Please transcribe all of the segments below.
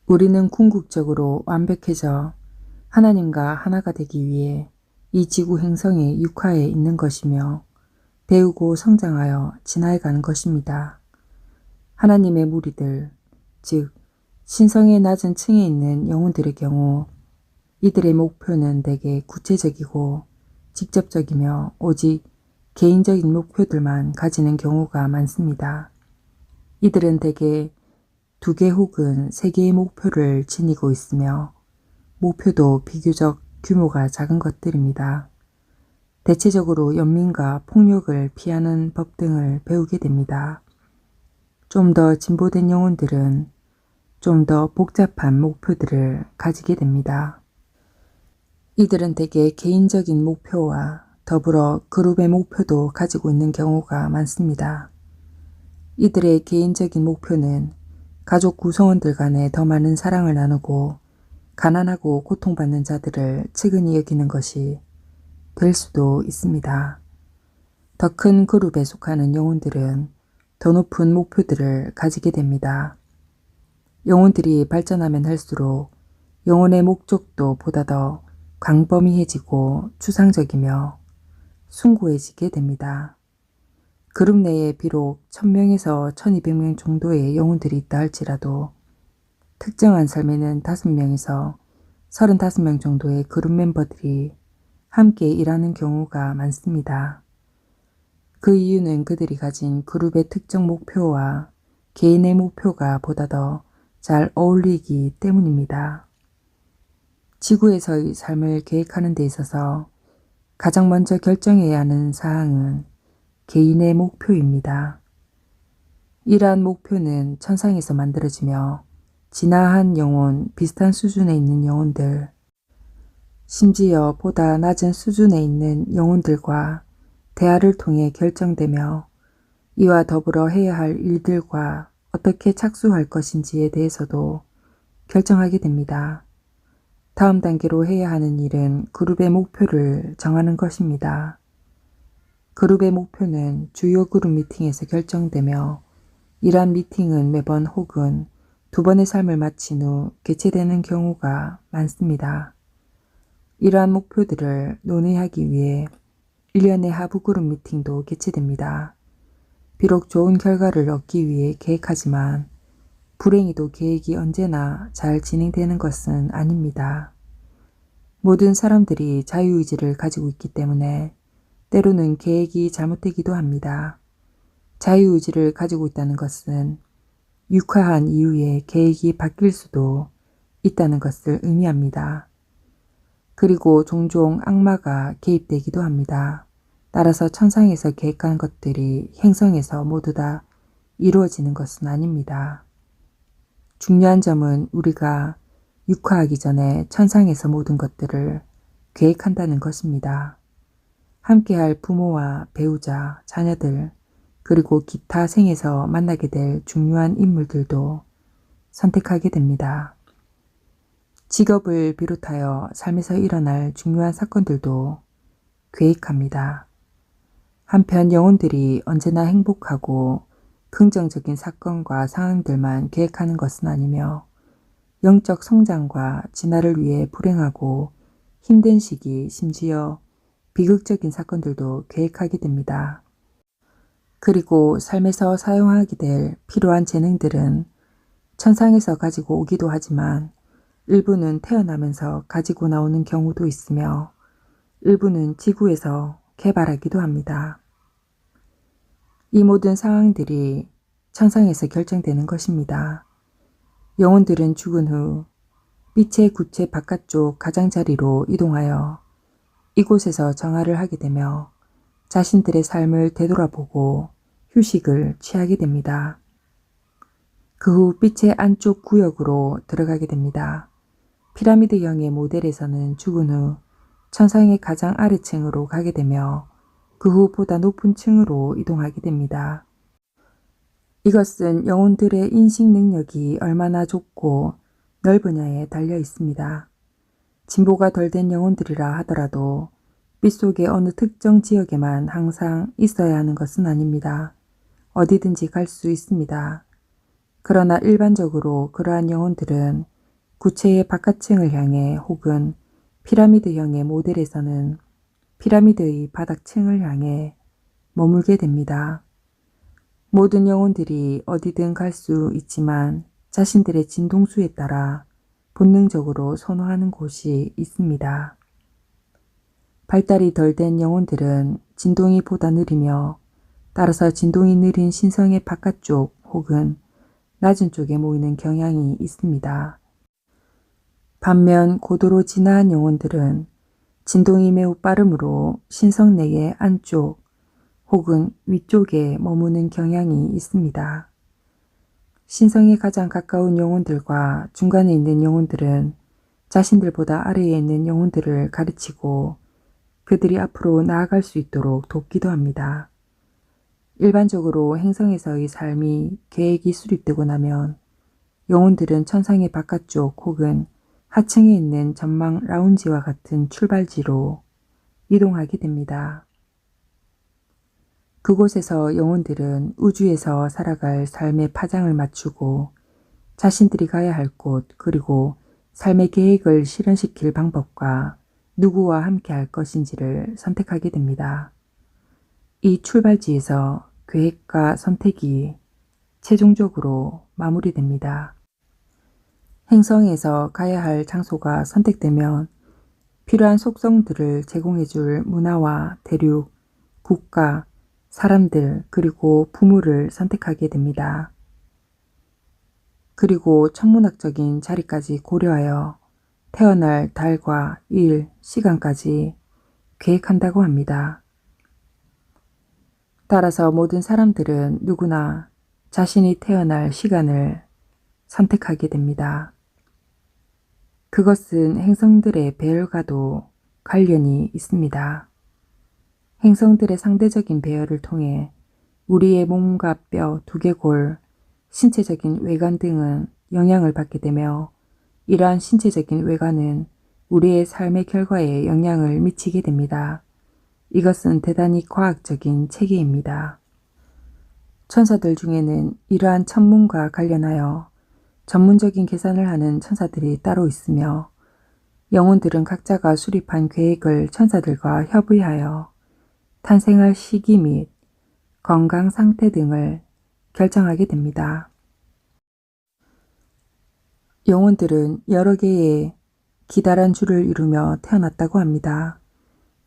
우리는 궁극적으로 완벽해져 하나님과 하나가 되기 위해 이 지구 행성의 육하에 있는 것이며 배우고 성장하여 진화해가는 것입니다. 하나님의 무리들, 즉 신성의 낮은 층에 있는 영혼들의 경우 이들의 목표는 대개 구체적이고 직접적이며 오직 개인적인 목표들만 가지는 경우가 많습니다. 이들은 대개 2개 혹은 3개의 목표를 지니고 있으며 목표도 비교적 규모가 작은 것들입니다. 대체적으로 연민과 폭력을 피하는 법 등을 배우게 됩니다. 좀 더 진보된 영혼들은 좀 더 복잡한 목표들을 가지게 됩니다. 이들은 대개 개인적인 목표와 더불어 그룹의 목표도 가지고 있는 경우가 많습니다. 이들의 개인적인 목표는 가족 구성원들 간에 더 많은 사랑을 나누고 가난하고 고통받는 자들을 측은히 여기는 것이 될 수도 있습니다. 더 큰 그룹에 속하는 영혼들은 더 높은 목표들을 가지게 됩니다. 영혼들이 발전하면 할수록 영혼의 목적도 보다 더 광범위해지고 추상적이며 숭고해지게 됩니다. 그룹 내에 비록 1000명에서 1200명 정도의 영혼들이 있다 할지라도 특정한 삶에는 5명에서 35명 정도의 그룹 멤버들이 함께 일하는 경우가 많습니다. 그 이유는 그들이 가진 그룹의 특정 목표와 개인의 목표가 보다 더 잘 어울리기 때문입니다. 지구에서의 삶을 계획하는 데 있어서 가장 먼저 결정해야 하는 사항은 개인의 목표입니다. 이러한 목표는 천상에서 만들어지며 진화한 영혼, 비슷한 수준에 있는 영혼들, 심지어 보다 낮은 수준에 있는 영혼들과 대화를 통해 결정되며 이와 더불어 해야 할 일들과 어떻게 착수할 것인지에 대해서도 결정하게 됩니다. 다음 단계로 해야 하는 일은 그룹의 목표를 정하는 것입니다. 그룹의 목표는 주요 그룹 미팅에서 결정되며 이러한 미팅은 매번 혹은 2번의 삶을 마친 후 개최되는 경우가 많습니다. 이러한 목표들을 논의하기 위해 1년의 하부 그룹 미팅도 개최됩니다. 비록 좋은 결과를 얻기 위해 계획하지만 불행히도 계획이 언제나 잘 진행되는 것은 아닙니다. 모든 사람들이 자유의지를 가지고 있기 때문에 때로는 계획이 잘못되기도 합니다. 자유의지를 가지고 있다는 것은 육화한 이후에 계획이 바뀔 수도 있다는 것을 의미합니다. 그리고 종종 악마가 개입되기도 합니다. 따라서 천상에서 계획한 것들이 행성에서 모두 다 이루어지는 것은 아닙니다. 중요한 점은 우리가 육화하기 전에 천상에서 모든 것들을 계획한다는 것입니다. 함께할 부모와 배우자, 자녀들, 그리고 기타 생에서 만나게 될 중요한 인물들도 선택하게 됩니다. 직업을 비롯하여 삶에서 일어날 중요한 사건들도 계획합니다. 한편 영혼들이 언제나 행복하고 긍정적인 사건과 상황들만 계획하는 것은 아니며 영적 성장과 진화를 위해 불행하고 힘든 시기, 심지어 비극적인 사건들도 계획하게 됩니다. 그리고 삶에서 사용하게 될 필요한 재능들은 천상에서 가지고 오기도 하지만 일부는 태어나면서 가지고 나오는 경우도 있으며 일부는 지구에서 개발하기도 합니다. 이 모든 상황들이 천상에서 결정되는 것입니다. 영혼들은 죽은 후 빛의 구체 바깥쪽 가장자리로 이동하여 이곳에서 정화를 하게 되며 자신들의 삶을 되돌아보고 휴식을 취하게 됩니다. 그 후 빛의 안쪽 구역으로 들어가게 됩니다. 피라미드형의 모델에서는 죽은 후 천상의 가장 아래층으로 가게 되며 그 후 보다 높은 층으로 이동하게 됩니다. 이것은 영혼들의 인식 능력이 얼마나 좁고 넓으냐에 달려 있습니다. 진보가 덜 된 영혼들이라 하더라도 빛 속의 어느 특정 지역에만 항상 있어야 하는 것은 아닙니다. 어디든지 갈 수 있습니다. 그러나 일반적으로 그러한 영혼들은 구체의 바깥층을 향해 혹은 피라미드형의 모델에서는 피라미드의 바닥층을 향해 머물게 됩니다. 모든 영혼들이 어디든 갈 수 있지만 자신들의 진동수에 따라 본능적으로 선호하는 곳이 있습니다. 발달이 덜 된 영혼들은 진동이 보다 느리며 따라서 진동이 느린 신성의 바깥쪽 혹은 낮은 쪽에 모이는 경향이 있습니다. 반면 고도로 진화한 영혼들은 진동이 매우 빠르므로 신성 내의 안쪽 혹은 위쪽에 머무는 경향이 있습니다. 신성에 가장 가까운 영혼들과 중간에 있는 영혼들은 자신들보다 아래에 있는 영혼들을 가르치고 그들이 앞으로 나아갈 수 있도록 돕기도 합니다. 일반적으로 행성에서의 삶이 계획이 수립되고 나면 영혼들은 천상의 바깥쪽 혹은 하층에 있는 전망 라운지와 같은 출발지로 이동하게 됩니다. 그곳에서 영혼들은 우주에서 살아갈 삶의 파장을 맞추고 자신들이 가야 할 곳 그리고 삶의 계획을 실현시킬 방법과 누구와 함께 할 것인지를 선택하게 됩니다. 이 출발지에서 계획과 선택이 최종적으로 마무리됩니다. 행성에서 가야 할 장소가 선택되면 필요한 속성들을 제공해줄 문화와 대륙, 국가, 사람들 그리고 부모를 선택하게 됩니다. 그리고 천문학적인 자리까지 고려하여 태어날 달과 일, 시간까지 계획한다고 합니다. 따라서 모든 사람들은 누구나 자신이 태어날 시간을 선택하게 됩니다. 그것은 행성들의 배열과도 관련이 있습니다. 행성들의 상대적인 배열을 통해 우리의 몸과 뼈, 두개골, 신체적인 외관 등은 영향을 받게 되며 이러한 신체적인 외관은 우리의 삶의 결과에 영향을 미치게 됩니다. 이것은 대단히 과학적인 체계입니다. 천사들 중에는 이러한 천문과 관련하여 전문적인 계산을 하는 천사들이 따로 있으며 영혼들은 각자가 수립한 계획을 천사들과 협의하여 탄생할 시기 및 건강 상태 등을 결정하게 됩니다. 영혼들은 여러 개의 기다란 줄을 이루며 태어났다고 합니다.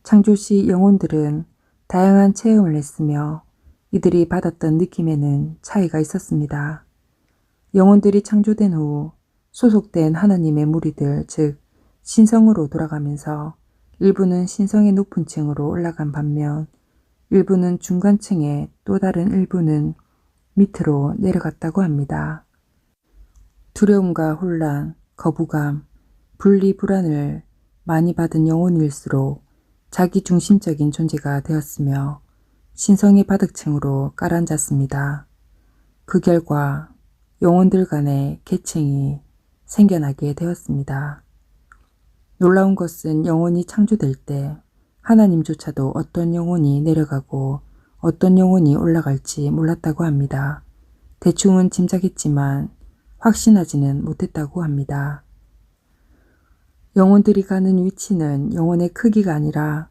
창조 시 영혼들은 다양한 체험을 했으며 이들이 받았던 느낌에는 차이가 있었습니다. 영혼들이 창조된 후 소속된 하나님의 무리들, 즉 신성으로 돌아가면서 일부는 신성의 높은 층으로 올라간 반면 일부는 중간층에 또 다른 일부는 밑으로 내려갔다고 합니다. 두려움과 혼란, 거부감, 분리 불안을 많이 받은 영혼일수록 자기중심적인 존재가 되었으며 신성의 바닥층으로 깔아앉았습니다. 그 결과 영혼들 간의 계층이 생겨나게 되었습니다. 놀라운 것은 영혼이 창조될 때 하나님조차도 어떤 영혼이 내려가고 어떤 영혼이 올라갈지 몰랐다고 합니다. 대충은 짐작했지만 확신하지는 못했다고 합니다. 영혼들이 가는 위치는 영혼의 크기가 아니라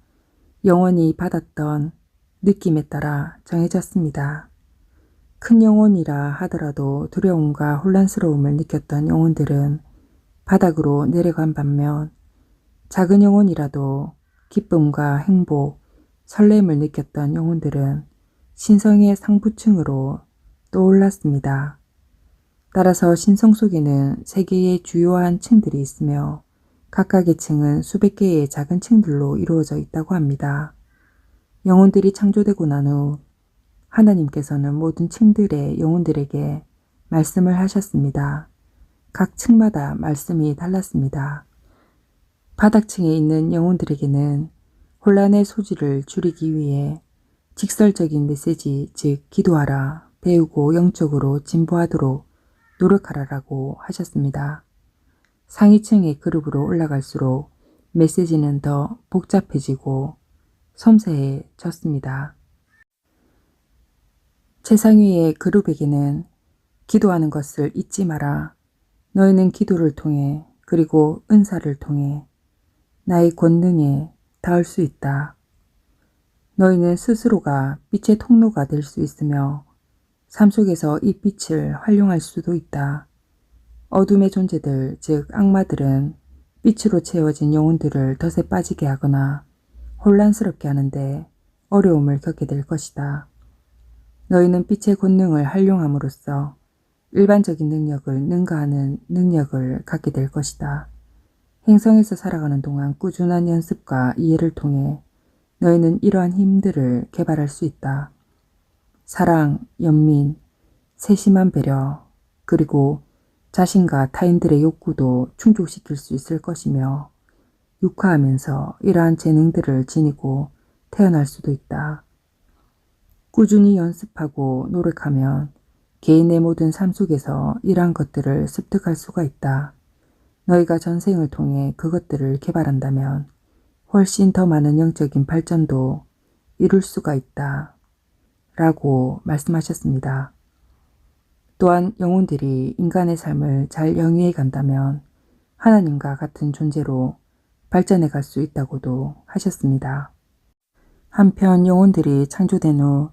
영혼이 받았던 느낌에 따라 정해졌습니다. 큰 영혼이라 하더라도 두려움과 혼란스러움을 느꼈던 영혼들은 바닥으로 내려간 반면 작은 영혼이라도 기쁨과 행복, 설렘을 느꼈던 영혼들은 신성의 상부층으로 떠올랐습니다. 따라서 신성 속에는 세 개의 주요한 층들이 있으며 각각의 층은 수백 개의 작은 층들로 이루어져 있다고 합니다. 영혼들이 창조되고 난 후 하나님께서는 모든 층들의 영혼들에게 말씀을 하셨습니다. 각 층마다 말씀이 달랐습니다. 바닥층에 있는 영혼들에게는 혼란의 소지를 줄이기 위해 직설적인 메시지, 즉 기도하라, 배우고 영적으로 진보하도록 노력하라라고 하셨습니다. 상위층의 그룹으로 올라갈수록 메시지는 더 복잡해지고 섬세해졌습니다. 최상위의 그룹에게는 기도하는 것을 잊지 마라. 너희는 기도를 통해 그리고 은사를 통해 나의 권능에 닿을 수 있다. 너희는 스스로가 빛의 통로가 될 수 있으며 삶 속에서 이 빛을 활용할 수도 있다. 어둠의 존재들, 즉 악마들은 빛으로 채워진 영혼들을 덫에 빠지게 하거나 혼란스럽게 하는데 어려움을 겪게 될 것이다. 너희는 빛의 권능을 활용함으로써 일반적인 능력을 능가하는 능력을 갖게 될 것이다. 행성에서 살아가는 동안 꾸준한 연습과 이해를 통해 너희는 이러한 힘들을 개발할 수 있다. 사랑, 연민, 세심한 배려, 그리고 자신과 타인들의 욕구도 충족시킬 수 있을 것이며 육화하면서 이러한 재능들을 지니고 태어날 수도 있다. 꾸준히 연습하고 노력하면 개인의 모든 삶 속에서 이러한 것들을 습득할 수가 있다. 너희가 전생을 통해 그것들을 개발한다면 훨씬 더 많은 영적인 발전도 이룰 수가 있다. 라고 말씀하셨습니다. 또한 영혼들이 인간의 삶을 잘 영위해 간다면 하나님과 같은 존재로 발전해 갈 수 있다고도 하셨습니다. 한편 영혼들이 창조된 후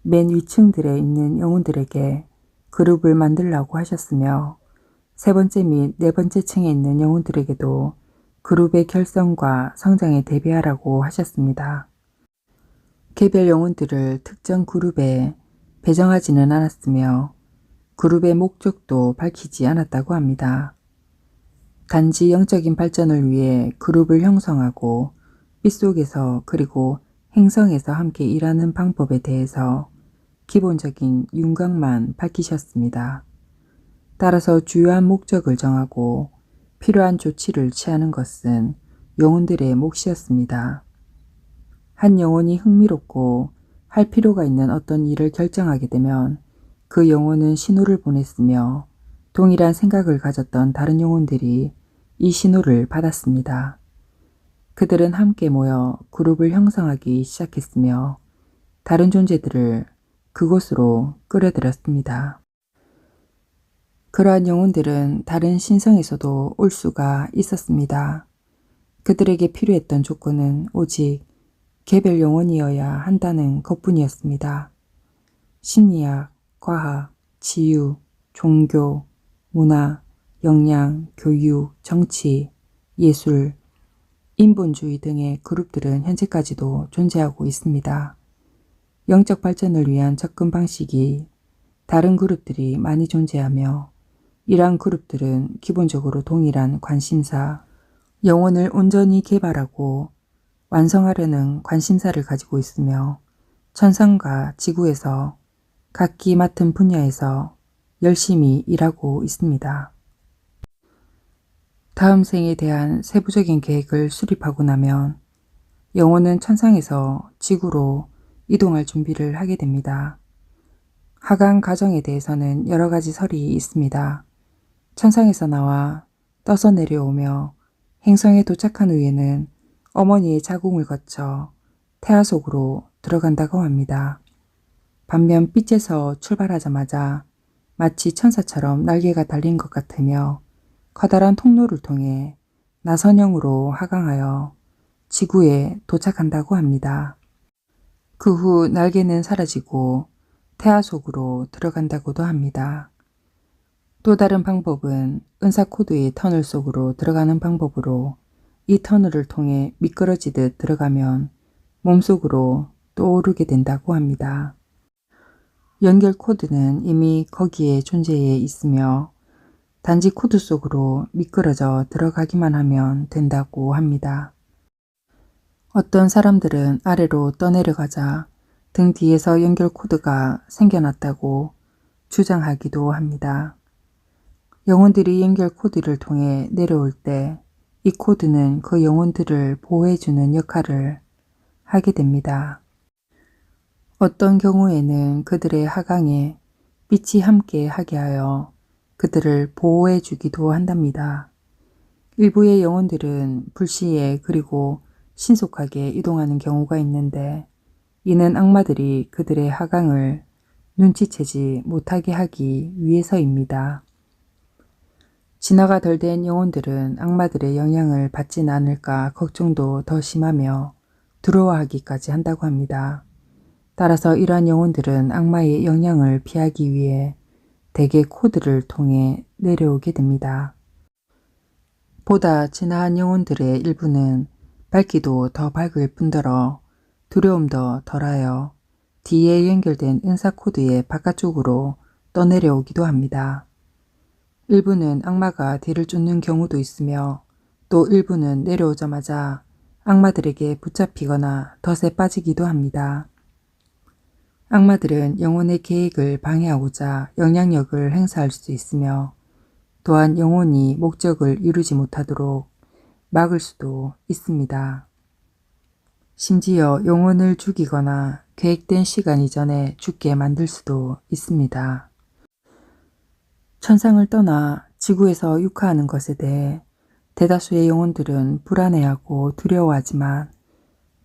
맨 위층들에 있는 영혼들에게 그룹을 만들라고 하셨으며 세 번째 및 네 번째 층에 있는 영혼들에게도 그룹의 결성과 성장에 대비하라고 하셨습니다. 개별 영혼들을 특정 그룹에 배정하지는 않았으며 그룹의 목적도 밝히지 않았다고 합니다. 단지 영적인 발전을 위해 그룹을 형성하고 빛 속에서 그리고 행성에서 함께 일하는 방법에 대해서 기본적인 윤곽만 밝히셨습니다. 따라서 주요한 목적을 정하고 필요한 조치를 취하는 것은 영혼들의 몫이었습니다. 한 영혼이 흥미롭고 할 필요가 있는 어떤 일을 결정하게 되면 그 영혼은 신호를 보냈으며 동일한 생각을 가졌던 다른 영혼들이 이 신호를 받았습니다. 그들은 함께 모여 그룹을 형성하기 시작했으며 다른 존재들을 그곳으로 끌어들였습니다. 그러한 영혼들은 다른 신성에서도 올 수가 있었습니다. 그들에게 필요했던 조건은 오직 개별 영혼이어야 한다는 것뿐이었습니다. 심리학, 과학, 치유, 종교, 문화, 역량, 교육, 정치, 예술, 인본주의 등의 그룹들은 현재까지도 존재하고 있습니다. 영적 발전을 위한 접근 방식이 다른 그룹들이 많이 존재하며 이러한 그룹들은 기본적으로 동일한 관심사, 영혼을 온전히 개발하고 완성하려는 관심사를 가지고 있으며 천상과 지구에서 각기 맡은 분야에서 열심히 일하고 있습니다. 다음 생에 대한 세부적인 계획을 수립하고 나면 영혼은 천상에서 지구로 이동할 준비를 하게 됩니다. 하강 과정에 대해서는 여러 가지 설이 있습니다. 천상에서 나와 떠서 내려오며 행성에 도착한 후에는 어머니의 자궁을 거쳐 태아 속으로 들어간다고 합니다. 반면 빛에서 출발하자마자 마치 천사처럼 날개가 달린 것 같으며 커다란 통로를 통해 나선형으로 하강하여 지구에 도착한다고 합니다. 그 후 날개는 사라지고 태아 속으로 들어간다고도 합니다. 또 다른 방법은 은사코드의 터널 속으로 들어가는 방법으로 이 터널을 통해 미끄러지듯 들어가면 몸속으로 떠오르게 된다고 합니다. 연결 코드는 이미 거기에 존재해 있으며 단지 코드 속으로 미끄러져 들어가기만 하면 된다고 합니다. 어떤 사람들은 아래로 떠내려가자 등 뒤에서 연결 코드가 생겨났다고 주장하기도 합니다. 영혼들이 연결 코드를 통해 내려올 때 이 코드는 그 영혼들을 보호해주는 역할을 하게 됩니다. 어떤 경우에는 그들의 하강에 빛이 함께 하게 하여 그들을 보호해 주기도 한답니다. 일부의 영혼들은 불시에 그리고 신속하게 이동하는 경우가 있는데 이는 악마들이 그들의 하강을 눈치채지 못하게 하기 위해서입니다. 진화가 덜 된 영혼들은 악마들의 영향을 받진 않을까 걱정도 더 심하며 두려워하기까지 한다고 합니다. 따라서 이러한 영혼들은 악마의 영향을 피하기 위해 대개 코드를 통해 내려오게 됩니다. 보다 진화한 영혼들의 일부는 밝기도 더 밝을 뿐더러 두려움도 덜하여 뒤에 연결된 은사 코드의 바깥쪽으로 떠내려오기도 합니다. 일부는 악마가 뒤를 쫓는 경우도 있으며 또 일부는 내려오자마자 악마들에게 붙잡히거나 덫에 빠지기도 합니다. 악마들은 영혼의 계획을 방해하고자 영향력을 행사할 수 있으며 또한 영혼이 목적을 이루지 못하도록 막을 수도 있습니다. 심지어 영혼을 죽이거나 계획된 시간 이전에 죽게 만들 수도 있습니다. 천상을 떠나 지구에서 육화하는 것에 대해 대다수의 영혼들은 불안해하고 두려워하지만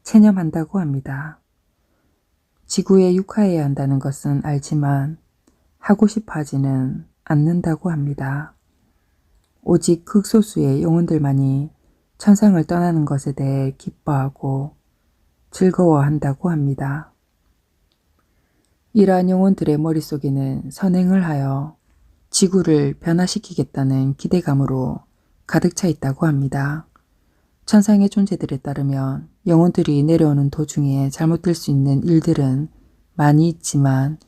체념한다고 합니다. 지구에 육화해야 한다는 것은 알지만 하고 싶어 하지는 않는다고 합니다. 오직 극소수의 영혼들만이 천상을 떠나는 것에 대해 기뻐하고 즐거워한다고 합니다. 이러한 영혼들의 머릿속에는 선행을 하여 지구를 변화시키겠다는 기대감으로 가득 차 있다고 합니다. 천상의 존재들에 따르면 영혼들이 내려오는 도중에 잘못될 수 있는 일들은 많이 있지만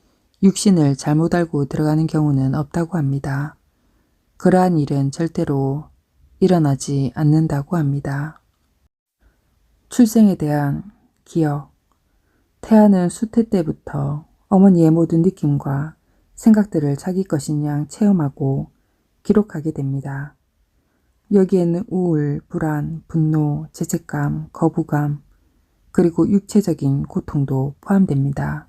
육신을 잘못 알고 들어가는 경우는 없다고 합니다. 그러한 일은 절대로 일어나지 않는다고 합니다. 출생에 대한 기억. 태아는 수태 때부터 어머니의 모든 느낌과 생각들을 자기 것인 양 체험하고 기록하게 됩니다. 여기에는 우울, 불안, 분노, 죄책감, 거부감, 그리고 육체적인 고통도 포함됩니다.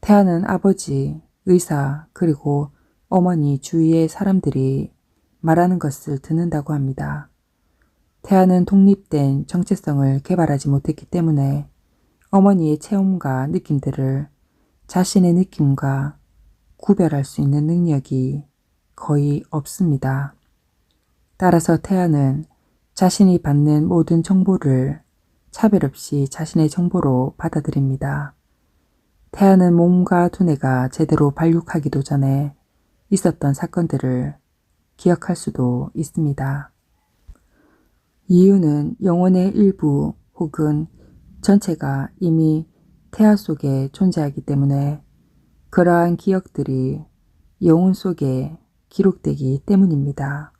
태아는 아버지, 의사, 그리고 어머니 주위의 사람들이 말하는 것을 듣는다고 합니다. 태아는 독립된 정체성을 개발하지 못했기 때문에 어머니의 체험과 느낌들을 자신의 느낌과 구별할 수 있는 능력이 거의 없습니다. 따라서 태아는 자신이 받는 모든 정보를 차별 없이 자신의 정보로 받아들입니다. 태아는 몸과 두뇌가 제대로 발육하기도 전에 있었던 사건들을 기억할 수도 있습니다. 이유는 영혼의 일부 혹은 전체가 이미 태아 속에 존재하기 때문에 그러한 기억들이 영혼 속에 기록되기 때문입니다.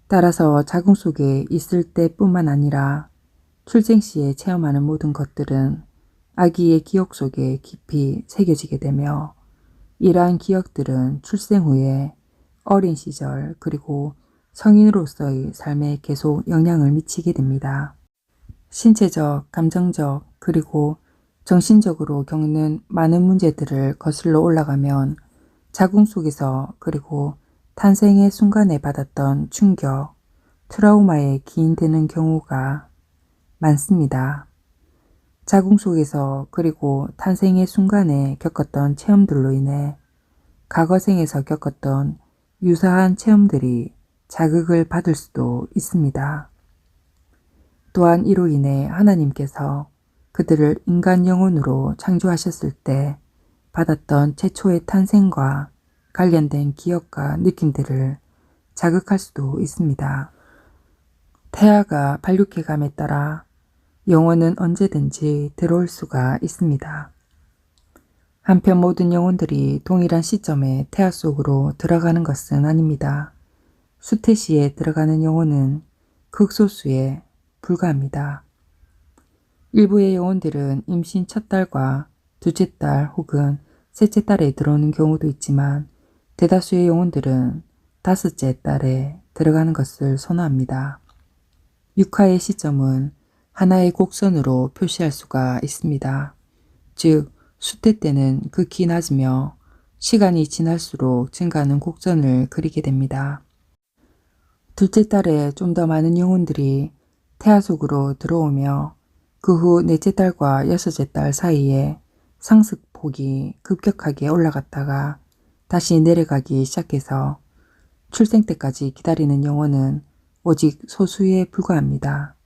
따라서 자궁 속에 있을 때뿐만 아니라 출생 시에 체험하는 모든 것들은 아기의 기억 속에 깊이 새겨지게 되며 이러한 기억들은 출생 후에 어린 시절 그리고 성인으로서의 삶에 계속 영향을 미치게 됩니다. 신체적, 감정적, 그리고 정신적으로 겪는 많은 문제들을 거슬러 올라가면 자궁 속에서 그리고 탄생의 순간에 받았던 충격, 트라우마에 기인되는 경우가 많습니다. 자궁 속에서 그리고 탄생의 순간에 겪었던 체험들로 인해 과거 생에서 겪었던 유사한 체험들이 자극을 받을 수도 있습니다. 또한 이로 인해 하나님께서 그들을 인간 영혼으로 창조하셨을 때 받았던 최초의 탄생과 관련된 기억과 느낌들을 자극할 수도 있습니다. 태아가 발육해감에 따라 영혼은 언제든지 들어올 수가 있습니다. 한편 모든 영혼들이 동일한 시점에 태아 속으로 들어가는 것은 아닙니다. 수태시에 들어가는 영혼은 극소수에 불과합니다. 일부의 영혼들은 임신 첫 달과 둘째 달 혹은 셋째 달에 들어오는 경우도 있지만 대다수의 영혼들은 다섯째 달에 들어가는 것을 선호합니다. 육화의 시점은 하나의 곡선으로 표시할 수가 있습니다. 즉, 수태 때는 극히 낮으며 시간이 지날수록 증가하는 곡선을 그리게 됩니다. 둘째 달에 좀 더 많은 영혼들이 태아 속으로 들어오며 그 후 넷째 달과 여섯째 달 사이에 상승폭이 급격하게 올라갔다가 다시 내려가기 시작해서 출생 때까지 기다리는 영혼은 오직 소수에 불과합니다.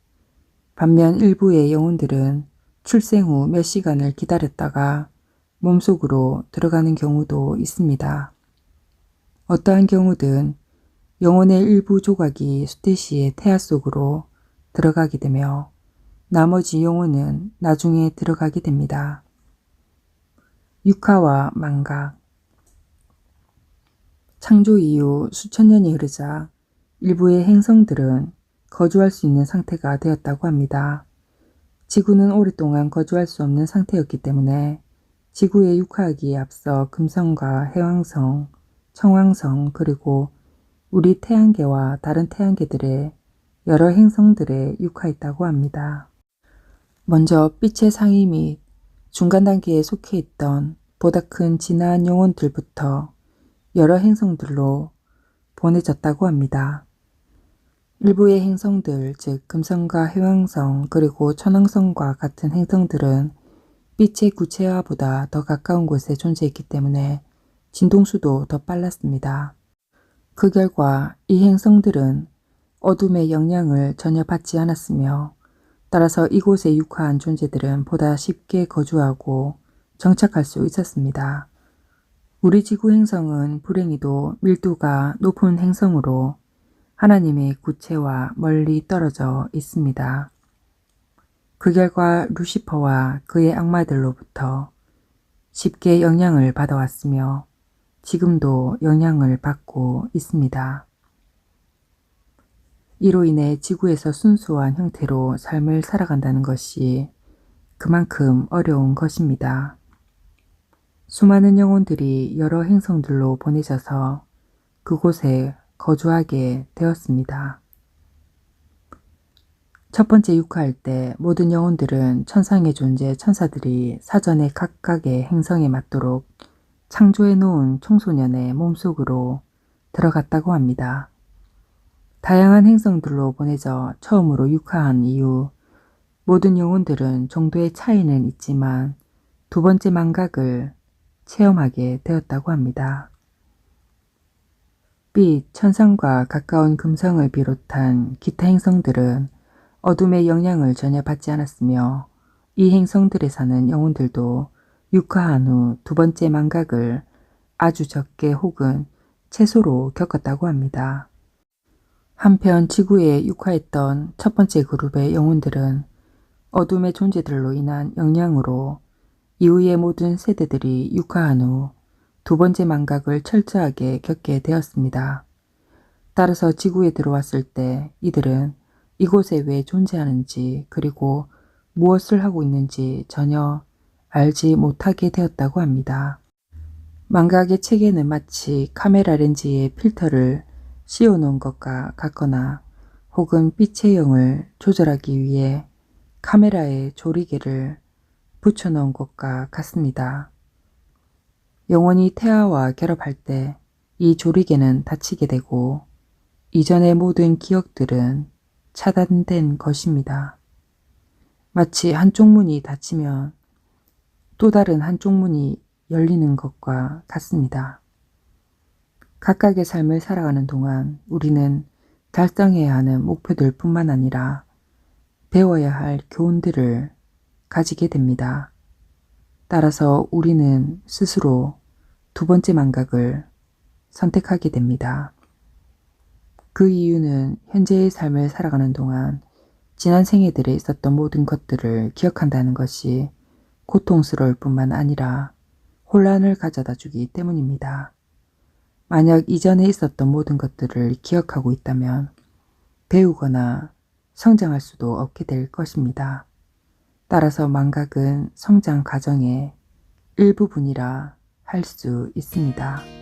반면 일부의 영혼들은 출생 후 몇 시간을 기다렸다가 몸속으로 들어가는 경우도 있습니다. 어떠한 경우든 영혼의 일부 조각이 수태시의 태아 속으로 들어가게 되며 나머지 영혼은 나중에 들어가게 됩니다. 육하와 망각. 창조 이후 수천 년이 흐르자 일부의 행성들은 거주할 수 있는 상태가 되었다고 합니다. 지구는 오랫동안 거주할 수 없는 상태였기 때문에 지구에 육하하기에 앞서 금성과 해왕성, 청왕성 그리고 우리 태양계와 다른 태양계들의 여러 행성들에 육하했다고 합니다. 먼저 빛의 상위 및 중간 단계에 속해 있던 보다 큰 진화한 영혼들부터 여러 행성들로 보내졌다고 합니다. 일부의 행성들, 즉 금성과 해왕성 그리고 천왕성과 같은 행성들은 빛의 구체화보다 더 가까운 곳에 존재했기 때문에 진동수도 더 빨랐습니다. 그 결과 이 행성들은 어둠의 영향을 전혀 받지 않았으며 따라서 이곳에 육화한 존재들은 보다 쉽게 거주하고 정착할 수 있었습니다. 우리 지구 행성은 불행히도 밀도가 높은 행성으로 하나님의 구체와 멀리 떨어져 있습니다. 그 결과 루시퍼와 그의 악마들로부터 쉽게 영향을 받아왔으며 지금도 영향을 받고 있습니다. 이로 인해 지구에서 순수한 형태로 삶을 살아간다는 것이 그만큼 어려운 것입니다. 수많은 영혼들이 여러 행성들로 보내져서 그곳에 거주하게 되었습니다. 첫 번째 육화할 때 모든 영혼들은 천상의 존재 천사들이 사전에 각각의 행성에 맞도록 창조해 놓은 청소년의 몸속으로 들어갔다고 합니다. 다양한 행성들로 보내져 처음으로 육화한 이후 모든 영혼들은 정도의 차이는 있지만 두 번째 망각을 체험하게 되었다고 합니다. 빛, 천상과 가까운 금성을 비롯한 기타 행성들은 어둠의 영향을 전혀 받지 않았으며 이 행성들에 사는 영혼들도 육화한 후 두 번째 망각을 아주 적게 혹은 최소로 겪었다고 합니다. 한편 지구에 육화했던 첫 번째 그룹의 영혼들은 어둠의 존재들로 인한 영향으로 이후의 모든 세대들이 육화한 후 두 번째 망각을 철저하게 겪게 되었습니다. 따라서 지구에 들어왔을 때 이들은 이곳에 왜 존재하는지 그리고 무엇을 하고 있는지 전혀 알지 못하게 되었다고 합니다. 망각의 체계는 마치 카메라 렌즈에 필터를 씌워놓은 것과 같거나 혹은 빛의 영을 조절하기 위해 카메라에 조리개를 붙여놓은 것과 같습니다. 영혼이 태아와 결합할 때 이 조리개는 닫히게 되고 이전의 모든 기억들은 차단된 것입니다. 마치 한쪽 문이 닫히면 또 다른 한쪽 문이 열리는 것과 같습니다. 각각의 삶을 살아가는 동안 우리는 달성해야 하는 목표들 뿐만 아니라 배워야 할 교훈들을 가지게 됩니다. 따라서 우리는 스스로 두 번째 망각을 선택하게 됩니다. 그 이유는 현재의 삶을 살아가는 동안 지난 생애들에 있었던 모든 것들을 기억한다는 것이 고통스러울 뿐만 아니라 혼란을 가져다 주기 때문입니다. 만약 이전에 있었던 모든 것들을 기억하고 있다면 배우거나 성장할 수도 없게 될 것입니다. 따라서 망각은 성장 과정의 일부분이라 할 수 있습니다.